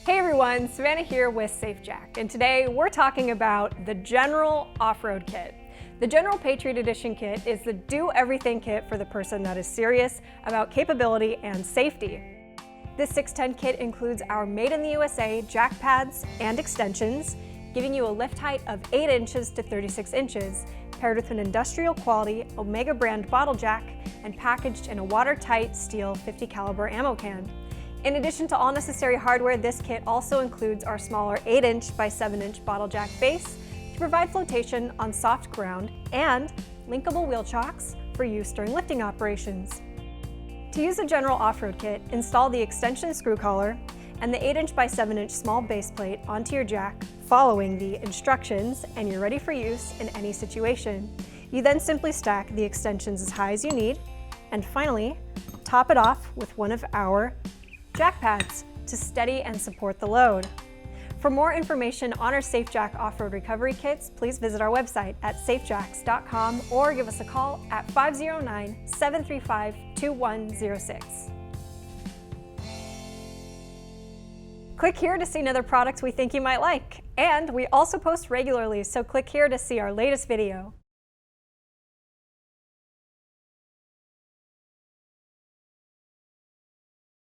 Hey everyone, Savannah here with SafeJack, and today we're talking about the General Off-Road Kit. The General Patriot Edition kit is the do-everything kit for the person that is serious about capability and safety. This 610 kit includes our Made in the USA jack pads and extensions, giving you a lift height of 8 inches to 36 inches, paired with an industrial quality Omega brand bottle jack and packaged in a watertight steel 50 caliber ammo can. In addition to all necessary hardware, this kit also includes our smaller 8-inch by 7-inch bottle jack base to provide flotation on soft ground and linkable wheel chocks for use during lifting operations. To use the General Off-Road Kit, install the extension screw collar and the 8-inch by 7-inch small base plate onto your jack following the instructions, and you're ready for use in any situation. You then simply stack the extensions as high as you need, and finally, top it off with one of our jack pads to steady and support the load. For more information on our SafeJack off-road recovery kits, please visit our website at safejacks.com or give us a call at 509-735-2106. Click here to see another product we think you might like. And we also post regularly, so click here to see our latest video.